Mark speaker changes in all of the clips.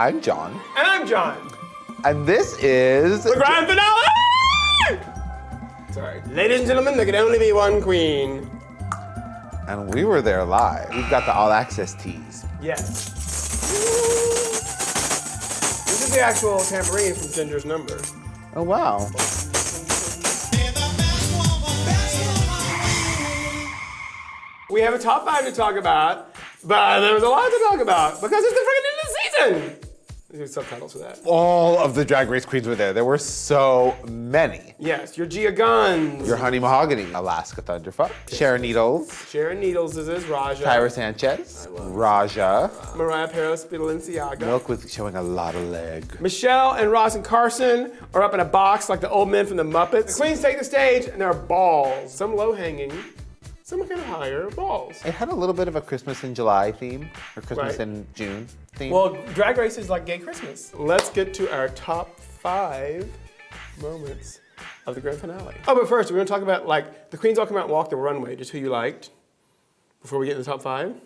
Speaker 1: I'm John.
Speaker 2: And I'm John.
Speaker 1: And this is...
Speaker 2: The grand finale! Sorry. Ladies and gentlemen, there can only be one queen.
Speaker 1: And we were there live. We've got the all access tees.
Speaker 2: Yes. This is the actual tambourine from Ginger's number.
Speaker 1: Oh, wow.
Speaker 2: We have a top 5 to talk about, but there's a lot to talk about because it's the freaking end of the season. There's subtitles for that.
Speaker 1: All of the Drag Race queens were there. There were so many.
Speaker 2: Yes, your Gia Guns.
Speaker 1: Your Honey Mahogany, Alaska Thunderfuck, Sharon Needles,
Speaker 2: Sharon Needles is Raja.
Speaker 1: Tyra Sanchez, Raja,
Speaker 2: Mariah Paris Balenciaga.
Speaker 1: Milk with showing a lot of leg.
Speaker 2: Michelle and Ross and Carson are up in a box like the old men from the Muppets. The queens take the stage and there are balls. Some low-hanging, some kind of higher balls.
Speaker 1: It had a little bit of a Christmas in July theme, or Christmas
Speaker 2: Right.
Speaker 1: in June theme.
Speaker 2: Well, Drag Race is like gay Christmas. Let's get to our top 5 moments of the grand finale. Oh, but first, we're gonna talk about like, the queens all come out and walk the runway, just who you liked, before we get into the top 5.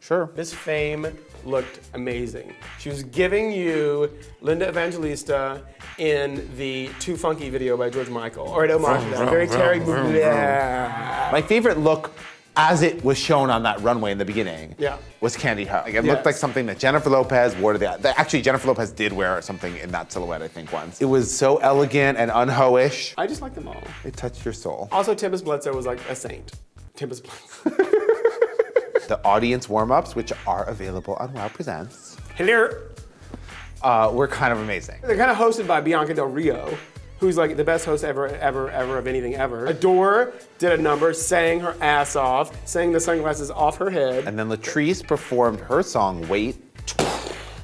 Speaker 1: Sure.
Speaker 2: Miss Fame looked amazing. She was giving you Linda Evangelista in the Too Funky video by George Michael, or an homage to that. Very Terry. Yeah.
Speaker 1: My favorite look, as it was shown on that runway in the beginning, was Candy Ho. Like, it looked like something that Jennifer Lopez wore to the... Actually, Jennifer Lopez did wear something in that silhouette, I think, once. It was so elegant and unho-ish.
Speaker 2: I just like them all.
Speaker 1: It touched your soul.
Speaker 2: Also, Tempest Bledsoe was like a saint. Tempest Bledsoe.
Speaker 1: The audience warm-ups, which are available on Wow Presents,
Speaker 2: Hello.
Speaker 1: were kind of amazing.
Speaker 2: They're kind of hosted by Bianca Del Rio, who's like the best host ever of anything ever. Adore did a number, sang her ass off, sang the sunglasses off her head.
Speaker 1: And then Latrice performed her song, Wait.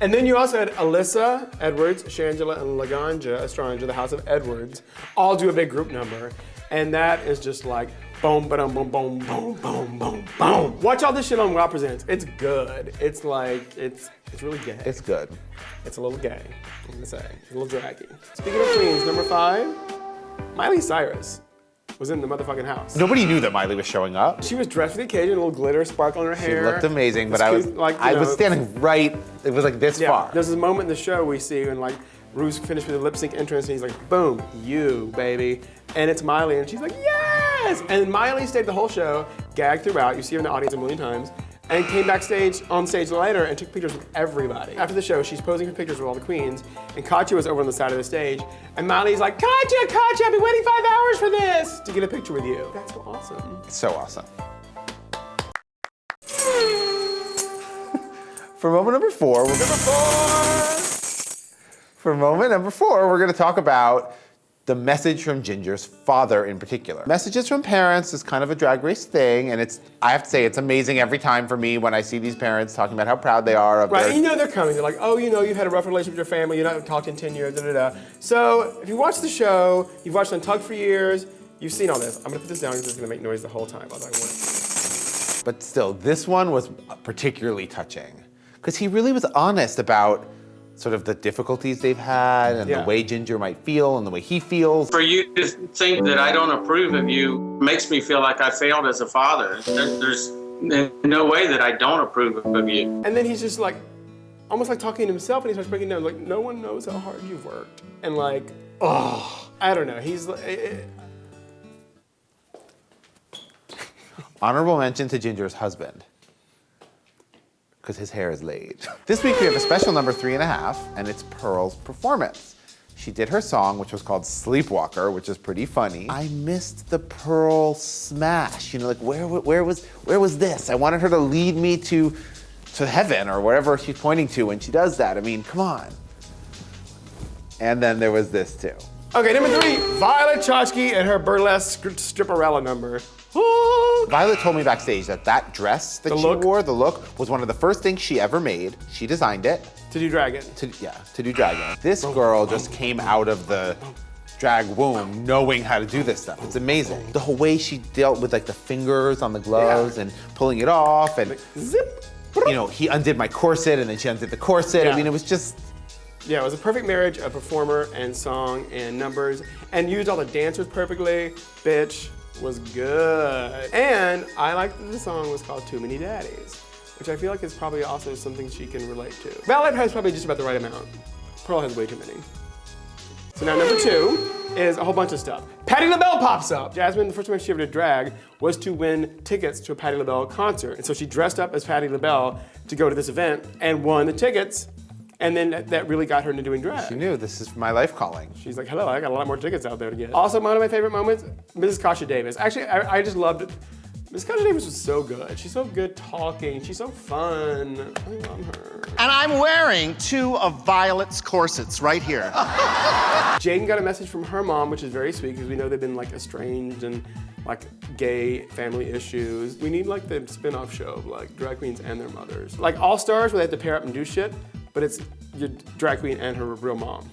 Speaker 2: And then you also had Alyssa, Edwards, Shangela, and Laganja, Estranja, the House of Edwards, all do a big group number. And that is just like, boom, ba-dum, boom, boom, boom, boom, boom, boom. Watch all this shit on Wow Presents. It's good. It's like, it's really gay.
Speaker 1: It's good.
Speaker 2: It's a little gay, I'm gonna say. It's a little draggy. Speaking of queens, number 5, Miley Cyrus was in the motherfucking house.
Speaker 1: Nobody knew that Miley was showing up.
Speaker 2: She was dressed for the occasion, a little glitter, sparkle in her hair.
Speaker 1: She looked amazing, but
Speaker 2: Like,
Speaker 1: I was standing right, it was like this far.
Speaker 2: There's this moment in the show we see when like Rue's finished with the lip sync entrance and he's like, boom, you, baby. And it's Miley and she's like, yes! And Miley stayed the whole show, gagged throughout, you see her in the audience a million times, and came backstage, on stage later and took pictures with everybody. After the show, she's posing for pictures with all the queens, and Katya was over on the side of the stage, and Miley's like, Katya, I've been waiting 5 hours for this, to get a picture with you. That's so awesome.
Speaker 1: So awesome. For moment number 4, we're gonna talk about the message from Ginger's father in particular. Messages from parents is kind of a Drag Race thing, and I have to say, it's amazing every time for me when I see these parents talking about how proud they are of
Speaker 2: Right,
Speaker 1: their...
Speaker 2: and you know they're coming. They're like, oh, you know, you've had a rough relationship with your family, you're not talked in 10 years, da-da-da. So, if you watch the show, you've watched Untucked for years, you've seen all this. I'm gonna put this down because it's gonna make noise the whole time.
Speaker 1: But still, this one was particularly touching, because he really was honest about sort of the difficulties they've had and the way Ginger might feel and the way he feels.
Speaker 3: For you to think that I don't approve of you makes me feel like I failed as a father. There's no way that I don't approve of you.
Speaker 2: And then he's just like, almost like talking to himself, and he starts breaking down, like, no one knows how hard you've worked. And like, oh, I don't know, he's like...
Speaker 1: Honorable mention to Ginger's husband, because his hair is laid. This week we have a special number 3.5, and it's Pearl's performance. She did her song, which was called Sleepwalker, which is pretty funny. I missed the Pearl smash. You know, like where was this? I wanted her to lead me to heaven or wherever she's pointing to when she does that. I mean, come on. And then there was this too.
Speaker 2: Okay, number 3, Violet Chachki and her burlesque stripperella number.
Speaker 1: Violet told me backstage that dress that she wore, the look, was one of the first things she ever made. She designed it.
Speaker 2: To do Dragon.
Speaker 1: To do Dragon. This girl just came out of the drag womb knowing how to do this stuff. It's amazing. The whole way she dealt with like the fingers on the gloves and pulling it off and
Speaker 2: like, zip.
Speaker 1: You know, he undid my corset and then she undid the corset. I mean, it was just...
Speaker 2: Yeah, it was a perfect marriage of performer and song and numbers and used all the dancers perfectly. Bitch was good. And I liked that the song was called Too Many Daddies. which I feel like is probably also something she can relate to. Violet has probably just about the right amount. Pearl has way too many. So now number 2 is a whole bunch of stuff. Patti LaBelle pops up. Jasmine, the first time she ever did drag was to win tickets to a Patti LaBelle concert. And so she dressed up as Patti LaBelle to go to this event and won the tickets. And then that really got her into doing drag.
Speaker 1: She knew this is my life calling.
Speaker 2: She's like, hello, I got a lot more tickets out there to get. Also, one of my favorite moments, Mrs. Kasha Davis. Actually, I just loved it. Mrs. Kasha Davis was so good. She's so good talking. She's so fun. I love her.
Speaker 4: And I'm wearing 2 of Violet's corsets right here.
Speaker 2: Jaden got a message from her mom, which is very sweet because we know they've been like estranged and like gay family issues. We need like the spin-off show of like drag queens and their mothers. Like All Stars where they have to pair up and do shit, but it's your drag queen and her real mom.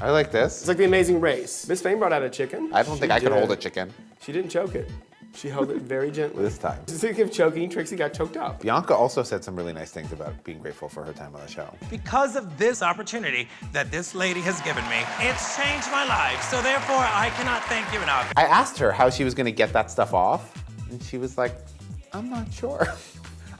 Speaker 1: I like this.
Speaker 2: It's like The Amazing Race. Miss Fame brought out a chicken.
Speaker 1: I don't think I could hold a chicken
Speaker 2: She didn't choke it. She held it very gently.
Speaker 1: this time.
Speaker 2: Speaking of choking, Trixie got choked up.
Speaker 1: Bianca also said some really nice things about being grateful for her time on the show.
Speaker 5: Because of this opportunity that this lady has given me, it's changed my life. So therefore, I cannot thank you enough.
Speaker 1: I asked her how she was gonna get that stuff off, and she was like, I'm not sure.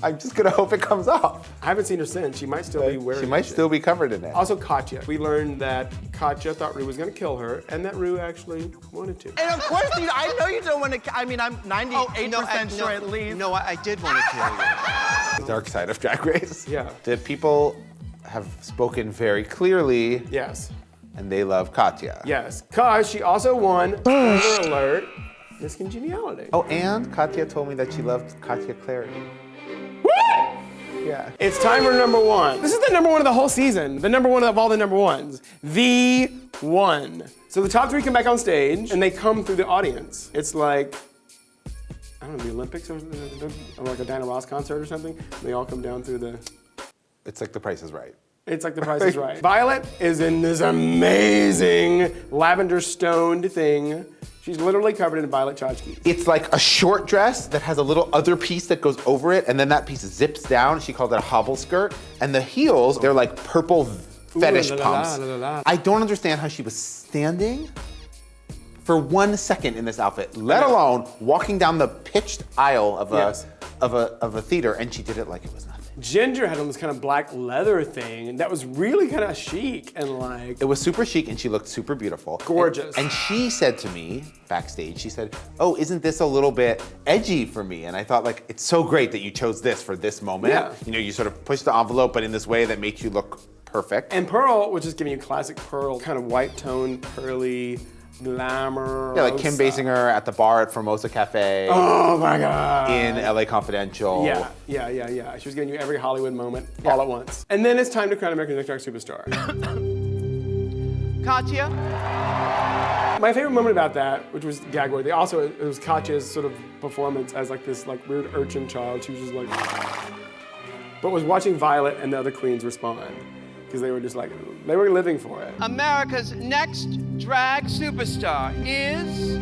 Speaker 1: I'm just gonna hope it comes off.
Speaker 2: I haven't seen her since. She might still be wearing
Speaker 1: She might
Speaker 2: shit.
Speaker 1: still be covered in it.
Speaker 2: Also, Katya. We learned that Katya thought Rue was gonna kill her, and that Rue actually wanted to.
Speaker 4: And of course, I know you don't want to, I mean, I'm 98% sure at least.
Speaker 6: No, I did want to kill you.
Speaker 1: The dark side of Drag Race.
Speaker 2: Yeah.
Speaker 1: The people have spoken very clearly,
Speaker 2: Yes.
Speaker 1: and they love Katya.
Speaker 2: Yes. Cause she also won, spoiler alert, Miss Congeniality.
Speaker 1: Oh, and Katya told me that she loved Katya Clarity. Yeah.
Speaker 2: It's time for number 1. This is the number 1 of the whole season. The number 1 of all the number 1s. The one. So the top 3 come back on stage, and they come through the audience. It's like, I don't know, the Olympics or like a Diana Ross concert or something. They all come down through the...
Speaker 1: It's like The Price is Right.
Speaker 2: It's like The Price is Right. Violet is in this amazing lavender stoned thing. She's literally covered in violet tchotchkes.
Speaker 1: It's like a short dress that has a little other piece that goes over it, and then that piece zips down. She called it a hobble skirt. And the heels, they're like purple fetish
Speaker 2: Ooh, la, la,
Speaker 1: pumps.
Speaker 2: la, la, la.
Speaker 1: I don't understand how she was standing for 1 second in this outfit, let alone walking down the pitched aisle of
Speaker 2: Yes.
Speaker 1: a theater, and she did it like it was nothing.
Speaker 2: Ginger had on this kind of black leather thing, and that was really kind of chic and like...
Speaker 1: It was super chic, and she looked super beautiful.
Speaker 2: Gorgeous.
Speaker 1: And she said to me backstage, she said, oh, isn't this a little bit edgy for me? And I thought, like, it's so great that you chose this for this moment.
Speaker 2: Yeah.
Speaker 1: You know, you sort of push the envelope, but in this way that makes you look perfect.
Speaker 2: And Pearl was just giving you classic Pearl, kind of white toned, pearly, glamour.
Speaker 1: Yeah, like Kim Basinger at the bar at Formosa Cafe.
Speaker 2: Oh my God.
Speaker 1: In LA Confidential.
Speaker 2: Yeah. She was giving you every Hollywood moment all at once. And then it's time to crown America's Next Drag Superstar.
Speaker 4: Katya?
Speaker 2: My favorite moment about that, which was gag-worthy, also it was Katya's sort of performance as like this like weird urchin child. She was just like, but was watching Violet and the other queens respond. Because they were just like, they were living for it.
Speaker 6: America's next drag superstar is...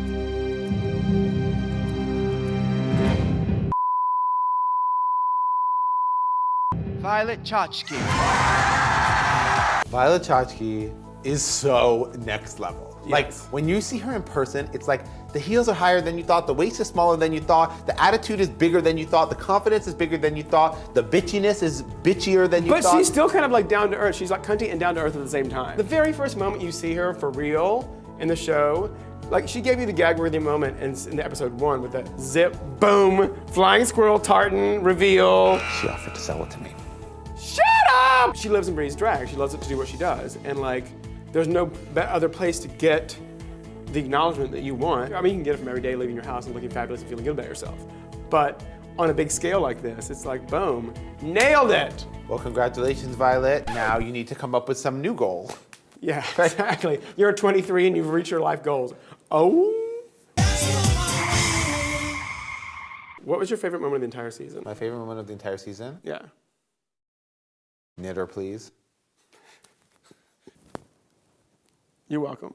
Speaker 6: Violet Chachki.
Speaker 1: Violet Chachki is so next level. Like,
Speaker 2: Yes.
Speaker 1: when you see her in person, it's like the heels are higher than you thought, the waist is smaller than you thought, the attitude is bigger than you thought, the confidence is bigger than you thought, the bitchiness is bitchier than you
Speaker 2: But
Speaker 1: thought.
Speaker 2: she's still kind of like down to earth. She's like cunty and down to earth at the same time. The very first moment you see her for real in the show, like she gave you the gag-worthy moment in the episode 1 with the zip, boom, flying squirrel tartan reveal.
Speaker 1: She offered to sell it to me.
Speaker 2: Shut up! She lives and breathes drag. She loves it to do what she does. And like, there's no other place to get the acknowledgement that you want. I mean, you can get it from every day, leaving your house and looking fabulous and feeling good about yourself. But on a big scale like this, it's like, boom, nailed it!
Speaker 1: Well, congratulations, Violet. Now you need to come up with some new goal.
Speaker 2: Yeah, exactly. You're 23 and you've reached your life goals. Oh? What was your favorite moment of the entire season?
Speaker 1: My favorite moment of the entire season?
Speaker 2: Yeah.
Speaker 1: Knitter, please.
Speaker 2: You're welcome.